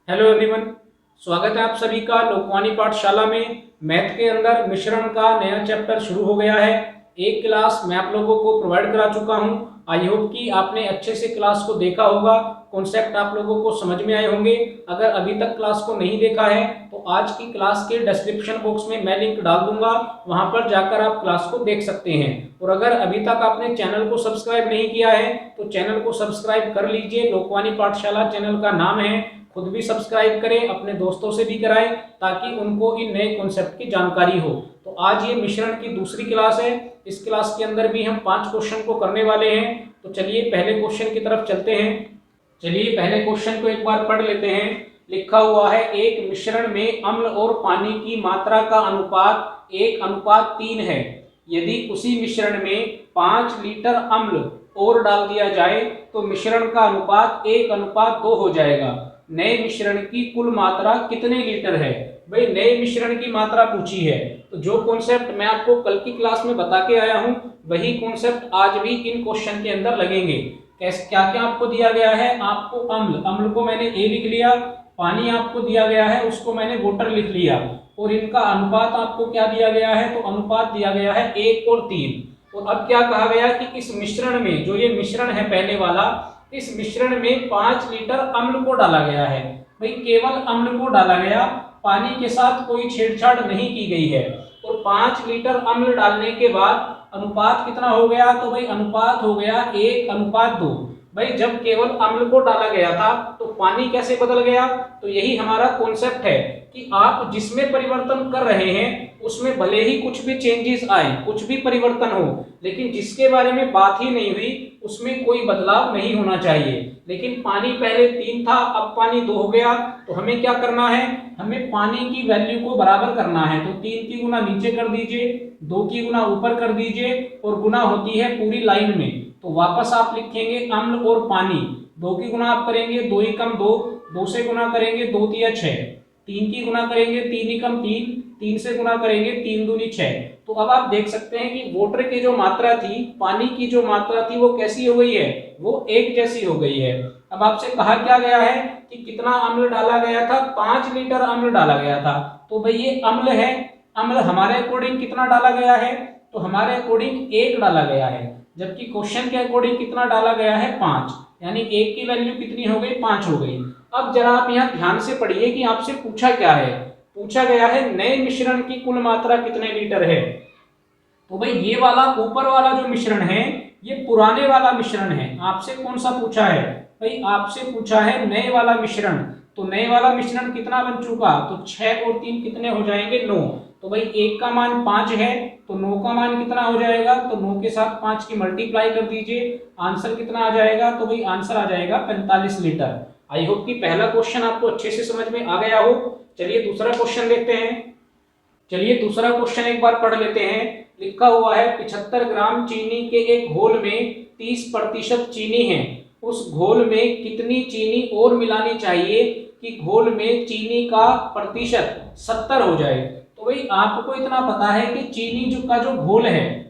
Hello everyone. स्वागत है आप सभी का लोकवाणी पाठशाला में। मैथ के अंदर मिश्रण का नया चैप्टर शुरू हो गया है। एक क्लास मैं आप लोगों को प्रोवाइड करा चुका हूं। आई होप कि आपने अच्छे से क्लास को देखा होगा, कॉन्सेप्ट आप लोगों को समझ में आए होंगे। अगर अभी तक क्लास को नहीं देखा है तो आज की क्लास के डिस्क्रिप्शन बॉक्स में मैं लिंक डाल दूंगा, वहां पर जाकर आप क्लास को देख सकते हैं। और अगर अभी तक आपने चैनल को सब्सक्राइब नहीं किया है तो चैनल को सब्सक्राइब कर लीजिए। लोकवाणी पाठशाला चैनल का नाम है। खुद भी सब्सक्राइब करें, अपने दोस्तों से भी कराएं ताकि उनको इन नए कॉन्सेप्ट की जानकारी हो। तो आज ये मिश्रण की दूसरी क्लास है। इस क्लास के अंदर भी हम 5 क्वेश्चन को करने वाले हैं। तो चलिए पहले क्वेश्चन की तरफ चलते हैं। चलिए पहले क्वेश्चन को एक बार पढ़ लेते हैं। लिखा हुआ है, एक मिश्रण में अम्ल और पानी की मात्रा का अनुपात 1:3 है। यदि उसी मिश्रण में 5 लीटर अम्ल और डाल दिया जाए तो मिश्रण का अनुपात 1:2 हो जाएगा। नए मिश्रण की कुल मात्रा कितने लीटर है? भाई नए मिश्रण की मात्रा पूछी है, तो जो कॉन्सेप्ट मैं आपको कल की क्लास में बता के आया हूं वही कॉन्सेप्ट आज भी इन क्वेश्चन के अंदर लगेंगे। कैसे क्या क्या आपको दिया गया है? आपको अम्ल को मैंने ए लिख लिया, पानी आपको दिया गया है उसको मैंने वाटर लिख लिया, और इनका अनुपात आपको क्या दिया गया है? तो अनुपात दिया गया है 1:3। और अब क्या कहा गया कि इस मिश्रण में, जो ये मिश्रण है पहले वाला, इस मिश्रण में 5 लीटर अम्ल को डाला गया है। भाई केवल अम्ल को डाला गया, पानी के साथ कोई छेड़छाड़ नहीं की गई है। और 5 लीटर अम्ल डालने के बाद अनुपात कितना हो गया? तो भाई अनुपात हो गया 1:2। भाई जब केवल अम्ल को डाला गया था तो पानी कैसे बदल गया? तो यही हमारा कॉन्सेप्ट है कि आप जिसमें परिवर्तन कर रहे हैं उसमें भले ही कुछ भी चेंजेस आए, कुछ भी परिवर्तन हो, लेकिन जिसके बारे में बात ही नहीं हुई उसमें कोई बदलाव नहीं होना चाहिए। लेकिन पानी पहले 3 था, अब पानी 2 हो गया, तो हमें क्या करना है? हमें पानी की वैल्यू को बराबर करना है। तो 3 की गुना नीचे कर दीजिए, 2 की गुना ऊपर कर दीजिए, और गुना होती है पूरी लाइन में। तो वापस आप लिखेंगे अम्ल और पानी। 2 की गुना आप करेंगे 2 एकम 2, 2 से गुना करेंगे 2 तिया 6, 3 की गुना करेंगे 3 एकम 3, 3 से गुना करेंगे 3 दूनी 6। तो अब आप देख सकते हैं कि वाटर की जो मात्रा थी, पानी की जो मात्रा थी, वो कैसी हो गई है? वो एक जैसी हो गई है। अब आपसे कहा क्या गया है कि कितना अम्ल डाला गया था? 5 लीटर अम्ल डाला गया था। तो भाई ये अम्ल है, अम्ल हमारे अकॉर्डिंग कितना डाला गया है? तो हमारे अकॉर्डिंग 1 डाला गया है, जबकि क्वेश्चन के अकॉर्डिंग कितना डाला गया है? 5। यानी 1 की वैल्यू कितनी हो गई? 5 हो गई। अब जरा आप यहाँ ध्यान से पढ़िए कि आपसे पूछा क्या है। पूछा गया है नए मिश्रण की कुल मात्रा कितने लीटर है। तो भाई ये वाला ऊपर वाला जो मिश्रण है ये पुराने वाला मिश्रण है। आपसे कौन सा पूछा है? भाई आपसे पूछा है नए वाला मिश्रण। तो नए वाला मिश्रण कितना बन चुका? तो 6 और 3 कितने हो जाएंगे? 9। तो भाई 1 का मान 5 है तो 9 का मान कितना हो जाएगा? तो 9 के साथ 5 की मल्टीप्लाई कर दीजिए, आंसर कितना आ जाएगा? तो भाई आंसर आ जाएगा 45 लीटर। आई होप कि पहला क्वेश्चन आपको अच्छे से समझ में आ गया हो। चलिए दूसरा क्वेश्चन देखते हैं। चलिए दूसरा क्वेश्चन एक बार पढ़ लेते हैं। लिखा हुआ है 75 ग्राम चीनी के एक घोल में 30% चीनी है। उस घोल में कितनी चीनी और मिलानी चाहिए कि घोल में चीनी का प्रतिशत 70 हो जाए? तो भाई आपको इतना पता है कि चीनी जो घोल है,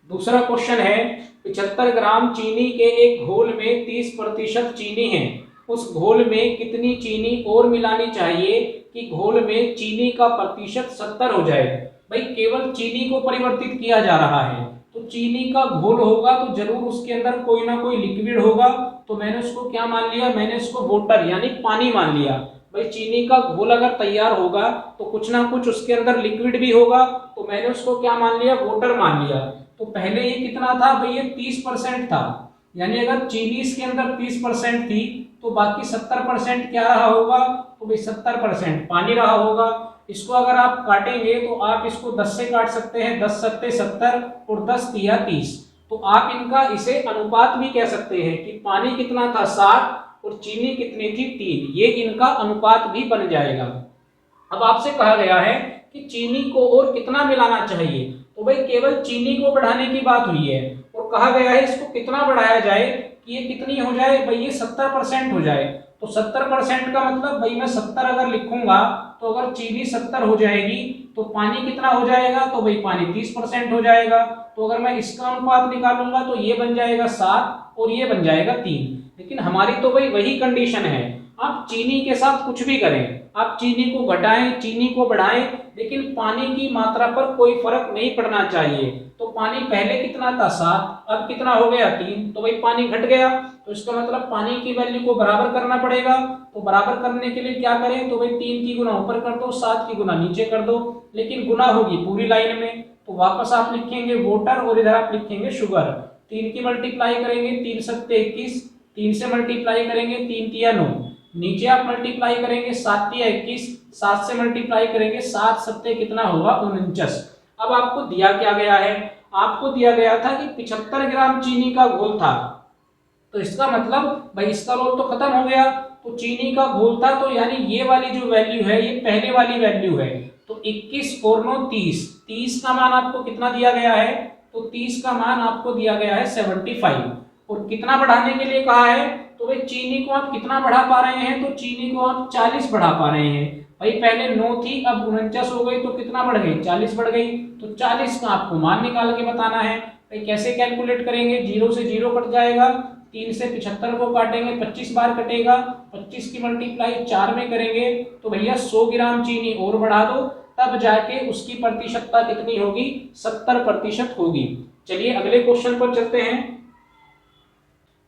दूसरा क्वेश्चन है 75 ग्राम चीनी के एक घोल में 30% चीनी है। उस घोल में कितनी चीनी और मिलानी चाहिए कि घोल में चीनी का प्रतिशत 70 हो जाए? भाई केवल चीनी को परिवर्तित किया जा रहा है, तो चीनी का घोल होगा तो जरूर उसके अंदर कोई ना कोई लिक्विड होगा। तो मैंने उसको क्या मान लिया? मैंने उसको वाटर यानी पानी मान लिया। भाई चीनी का घोल अगर तैयार होगा तो कुछ ना कुछ उसके अंदर लिक्विड भी होगा, तो मैंने उसको क्या मान लिया? वाटर मान लिया। तो पहले ये कितना था? भाई ये 30% था। यानी अगर चीनी इसके अंदर 30% थी तो बाकी 70% क्या रहा होगा? तो भाई 70% पानी रहा होगा। इसको अगर आप काटेंगे तो आप इसको 10 से काट सकते हैं, 10 सत्ते 70 और 10 तिया 30। तो आप इनका इसे अनुपात भी कह सकते हैं कि पानी कितना था? 60 और चीनी कितनी थी? 3। ये इनका अनुपात भी बन जाएगा। अब आपसे कहा गया है कि चीनी को और कितना मिलाना चाहिए। तो भाई केवल चीनी को बढ़ाने की बात हुई है और कहा गया है इसको कितना बढ़ाया जाए कि ये कितनी हो जाए? भाई ये 70% हो जाए। तो 70% का मतलब भाई मैं 70 अगर लिखूंगा तो अगर चीनी 70 हो जाएगी तो पानी कितना हो जाएगा, तो भाई पानी 30% हो जाएगा। तो अगर मैं इसका अनुपात निकालूंगा तो ये बन जाएगा 7 और ये बन जाएगा 3। लेकिन हमारी तो भाई वही कंडीशन है, आप चीनी के साथ कुछ भी करें, आप चीनी को घटाएं चीनी को बढ़ाएं, लेकिन पानी की मात्रा पर कोई फर्क नहीं पड़ना चाहिए। तो पानी पहले कितना था 7, अब कितना हो गया 3, तो भाई पानी घट गया, तो इसका मतलब पानी की वैल्यू को बराबर करना पड़ेगा। तो बराबर करने के लिए क्या करें, तो भाई 3 की गुना ऊपर कर दो, 7 की गुना नीचे कर दो, लेकिन गुना होगी पूरी लाइन में। तो वापस आप लिखेंगे वाटर और इधर आप लिखेंगे शुगर। 3 की मल्टीप्लाई करेंगे 3 सत्ते 21, 3 से मल्टीप्लाई करेंगे 3 तिया 9, नीचे आप मल्टीप्लाई करेंगे 7 तिया 21, 7 से मल्टीप्लाई करेंगे 7 सत्ते कितना होगा 49। अब आपको दिया क्या गया है, आपको दिया गया था कि 75 ग्राम चीनी का घोल था, तो इसका मतलब भाई इसका रोल तो खत्म हो गया, तो चीनी का घोल था, तो यानी ये वाली जो वैल्यू है ये पहले वाली वैल्यू है। तो 21 और 9 30, 30 का मान आपको कितना दिया गया है, तो 30 का मान आपको दिया गया है 75। और कितना बढ़ाने के लिए कहा है, तो भाई चीनी को आप कितना बढ़ा पा रहे हैं, तो चीनी को आप 40 बढ़ा पा रहे हैं। भाई पहले 9 थी अब 49 हो गई, तो कितना बढ़ गई 40 बढ़ गई, तो 40 का आपको मान निकाल के बताना है। भाई कैसे कैलकुलेट करेंगे, 0 से 0 कट जाएगा, 3 से 75 को काटेंगे 25 बार कटेगा, 25 की मल्टीप्लाई 4 में करेंगे तो भैया 100 ग्राम चीनी और बढ़ा दो, तब जाके उसकी प्रतिशतता कितनी होगी 70% होगी। चलिए अगले क्वेश्चन पर चलते हैं।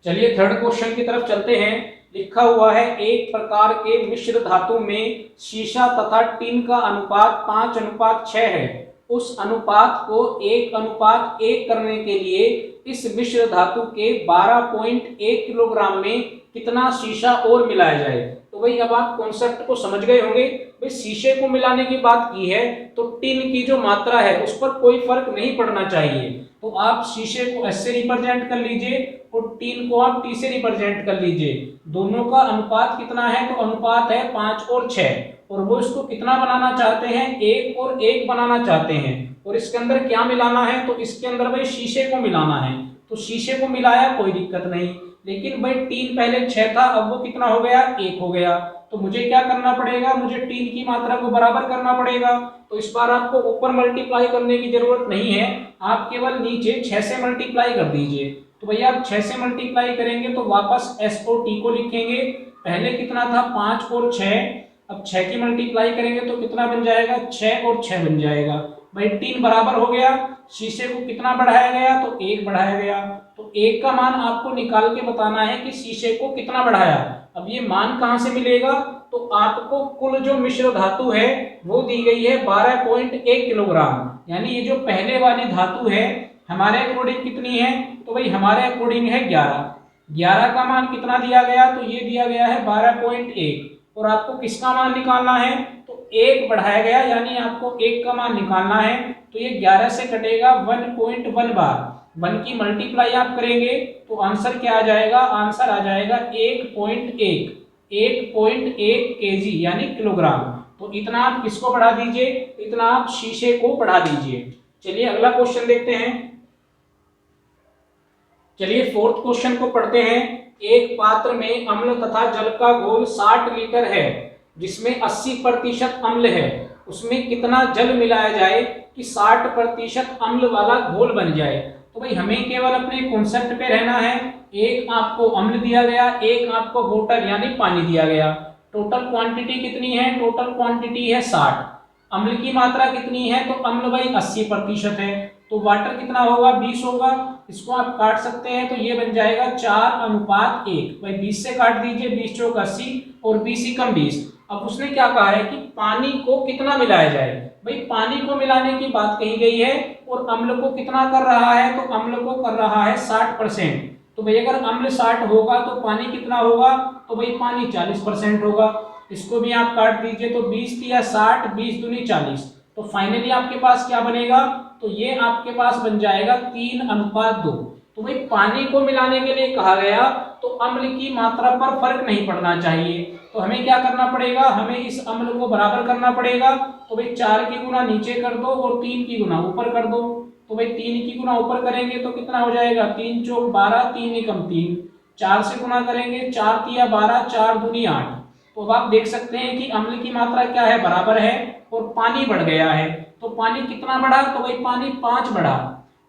चलिए थर्ड क्वेश्चन की तरफ चलते हैं। लिखा हुआ है एक प्रकार के मिश्र धातु में शीशा तथा टिन का अनुपात 5:6 है। उस अनुपात को 1:1 करने के लिए इस मिश्र धातु के 12.1 किलोग्राम में कितना शीशा और मिलाया जाए। तो भाई अब आप कॉन्सेप्ट को समझ गए होंगे। भाई शीशे को मिलाने की बात की है तो टिन की जो मात्रा है उस पर कोई फर्क नहीं पड़ना चाहिए। तो आप शीशे को एस से रिप्रेजेंट कर लीजिए और टिन को आप टी से रिप्रेजेंट कर लीजिए। दोनों का अनुपात कितना है, तो अनुपात है 5 और 6, और वो इसको कितना बनाना चाहते हैं 1 और 1 बनाना चाहते हैं। और इसके अंदर क्या मिलाना है, तो इसके अंदर भाई शीशे को मिलाना है। तो शीशे को मिलाया कोई दिक्कत नहीं, लेकिन भाई टीन पहले 6 था अब वो कितना हो गया 1 हो गया। तो मुझे क्या करना पड़ेगा, मुझे टीन की मात्रा को बराबर करना पड़ेगा। तो इस बार आपको ऊपर मल्टीप्लाई करने की जरूरत नहीं है, आप केवल नीचे 6 से मल्टीप्लाई कर दीजिए। तो भैया आप 6 से मल्टीप्लाई करेंगे तो वापस एस और टी को लिखेंगे। पहले कितना था 5 और 6, अब 6 की मल्टीप्लाई करेंगे तो कितना बन जाएगा 6 और 6 बन जाएगा। भाई 3 बराबर हो गया, शीशे को कितना बढ़ाया गया तो 1 बढ़ाया गया। तो 1 का मान आपको निकाल के बताना है कि शीशे को कितना बढ़ाया। अब ये मान कहां से मिलेगा, तो आपको कुल जो मिश्र धातु है वो दी गई है 12.1 किलोग्राम, यानी ये जो पहले वाली धातु है हमारे अकॉर्डिंग कितनी है, तो भाई हमारे अकॉर्डिंग है 11 का मान कितना दिया गया, तो ये दिया गया है 12.1। और आपको किसका मान निकालना है, तो 1 बढ़ाया गया, यानी आपको 1 का मान निकालना है। तो ये 11 से कटेगा 1.1 बार, 1 की मल्टीप्लाई आप करेंगे तो आंसर क्या आ जाएगा, आंसर आ जाएगा 1.1 केजी यानी किलोग्राम। तो इतना आप किसको बढ़ा दीजिए, इतना आप शीशे को बढ़ा दीजिए। चलिए अगला क्वेश्चन देखते हैं। चलिए फोर्थ क्वेश्चन को पढ़ते हैं। एक पात्र में अम्ल तथा जल का घोल 60 लीटर है जिसमें 80% अम्ल है, उसमें कितना जल मिलाया जाए कि 60% अम्ल वाला घोल बन जाए। तो भाई हमें केवल अपने कॉन्सेप्ट पे रहना है। एक आपको अम्ल दिया गया, एक आपको वाटर यानी पानी दिया गया। टोटल क्वांटिटी कितनी है, टोटल क्वांटिटी है 60। अम्ल की मात्रा कितनी है, तो अम्ल भाई 80% है, तो वाटर कितना होगा 20 होगा। इसको आप काट सकते हैं तो ये बन जाएगा 4:1। भाई 20 से काट दीजिए, 20 चौक 80 और 20 एकम 20। अब उसने क्या कहा है कि पानी को कितना मिलाया जाए। भाई पानी को मिलाने की बात कही गई है और अम्ल को कितना कर रहा है, तो अम्ल को कर रहा है 60%। तो भाई अगर अम्ल 60 होगा तो पानी कितना होगा, तो भाई पानी 40% होगा। इसको भी आप काट दीजिए तो 20 या 60, 20 दूनी 40। तो फाइनली आपके पास क्या बनेगा, तो ये आपके पास बन जाएगा 3:2। तो भाई पानी को मिलाने के लिए कहा गया तो अम्ल की मात्रा पर फर्क नहीं पड़ना चाहिए। तो हमें क्या करना पड़ेगा, हमें इस अम्ल को बराबर करना पड़ेगा। तो भाई 4 की गुना नीचे कर दो और 3 की गुना ऊपर कर दो। तो भाई 3 की गुना ऊपर करेंगे तो कितना हो जाएगा, 3 चौक 12, 3 एकम 3, 4 से गुना करेंगे, 4 तिया 12, 4 दूनी 8। तो अब आप देख सकते हैं कि अम्ल की मात्रा क्या है, बराबर है, और पानी बढ़ गया है। तो पानी कितना बढ़ा, तो भाई पानी 5 बढ़ा।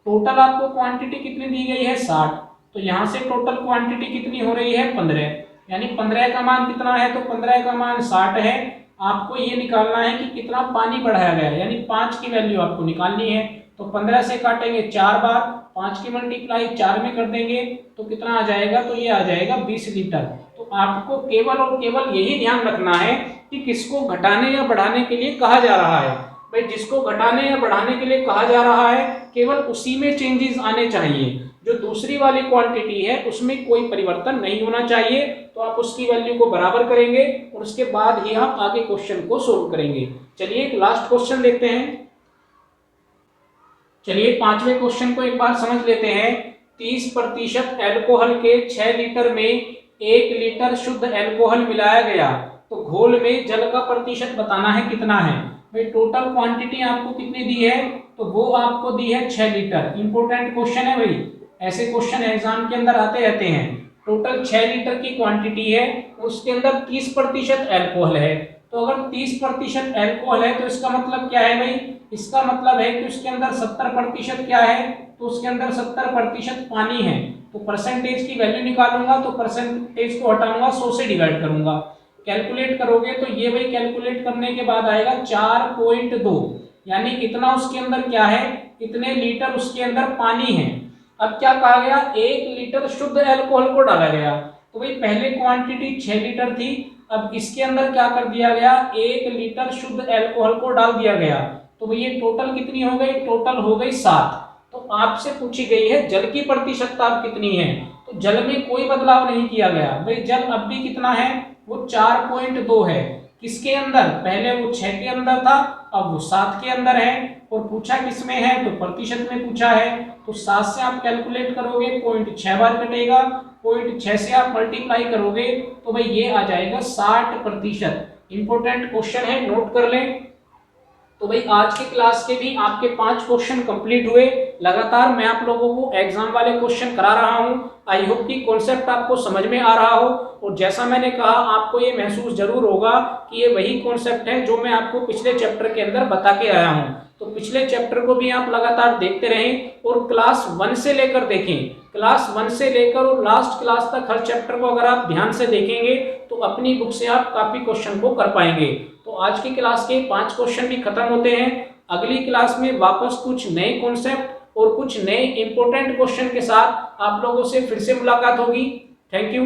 टोटल आपको क्वांटिटी कितनी दी गई है, 60। तो यहाँ से टोटल क्वांटिटी कितनी हो रही है, 15। यानी 15 का मान कितना है, तो 15 का मान 60 है। आपको ये निकालना है कि कितना पानी बढ़ाया गया है, यानी 5 की वैल्यू आपको निकालनी है। तो 15 से काटेंगे 4 बार, 5 की मल्टीप्लाई 4 में कर देंगे तो कितना आ जाएगा, तो ये आ जाएगा 20 लीटर। तो आपको केवल और केवल यही ध्यान रखना है कि किसको घटाने या बढ़ाने के लिए कहा जा रहा है। भाई जिसको घटाने या बढ़ाने के लिए कहा जा रहा है केवल उसी में चेंजेस आने चाहिए, जो दूसरी वाली क्वांटिटी है उसमें कोई परिवर्तन नहीं होना चाहिए। तो आप उसकी वैल्यू को बराबर करेंगे और उसके बाद ही आप आगे क्वेश्चन को सोल्व करेंगे। चलिए एक लास्ट क्वेश्चन देखते हैं। चलिए पांचवें क्वेश्चन को एक बार समझ लेते हैं। 30% एल्कोहल के 6 लीटर में 1 लीटर शुद्ध एल्कोहल मिलाया गया, तो घोल में जल का प्रतिशत बताना है कितना है। भाई टोटल क्वांटिटी आपको कितनी दी है, तो वो आपको दी है 6 लीटर। इंपॉर्टेंट क्वेश्चन है भाई, ऐसे क्वेश्चन एग्जाम के अंदर आते रहते हैं। टोटल 6 लीटर की क्वांटिटी है, उसके अंदर 30% एल्कोहल है। तो अगर 30% एल्कोहल है तो इसका मतलब क्या है भाई, इसका मतलब है कि उसके अंदर 70% क्या है, तो उसके अंदर 70% पानी है। तो परसेंटेज की वैल्यू निकालूंगा तो परसेंटेज को हटाऊंगा, 100 से डिवाइड करूंगा। कैलकुलेट करोगे तो ये भाई कैलकुलेट करने के बाद आएगा 4.2, यानी इतना उसके अंदर क्या है, इतने लीटर उसके अंदर पानी है। अब क्या कहा गया, 1 लीटर शुद्ध एल्कोहल को डाला गया। तो भाई पहले क्वांटिटी 6 लीटर थी, अब इसके अंदर क्या कर दिया गया, 1 लीटर शुद्ध एल्कोहल को डाल दिया गया। तो भाई ये टोटल कितनी हो गई, टोटल हो गई 7। तो आपसे पूछी गई है जल की प्रतिशतता कितनी है, तो जल में कोई बदलाव नहीं किया गया। भाई जल अब भी कितना है, वो 4.2 है। किसके अंदर, पहले वो 6 के अंदर था, अब वो 7 के अंदर है। और पूछा किस में है, तो प्रतिशत में पूछा है। तो 7 से आप कैलकुलेट करोगे 0.6 बार कटेगा, 0.6 से आप मल्टीप्लाई करोगे तो भाई ये आ जाएगा 60%। इंपॉर्टेंट क्वेश्चन है, नोट कर लें। तो भाई आज की क्लास के भी आपके 5 क्वेश्चन कंप्लीट हुए। लगातार मैं आप लोगों को एग्जाम वाले क्वेश्चन करा रहा हूं। आई होप कि कॉन्सेप्ट आपको समझ में आ रहा हो, और जैसा मैंने कहा आपको ये महसूस जरूर होगा कि ये वही कॉन्सेप्ट है जो मैं आपको पिछले चैप्टर के अंदर बता के आया हूं। तो पिछले चैप्टर को भी आप लगातार देखते रहें और क्लास 1 से लेकर देखें। क्लास 1 से लेकर और लास्ट क्लास तक हर चैप्टर को अगर आप ध्यान से देखेंगे तो अपनी बुक से आप काफी क्वेश्चन को कर पाएंगे। तो आज की क्लास के 5 क्वेश्चन भी खत्म होते हैं। अगली क्लास में वापस कुछ नए कॉन्सेप्ट और कुछ नए इंपॉर्टेंट क्वेश्चन के साथ आप लोगों से फिर से मुलाकात होगी। Thank you.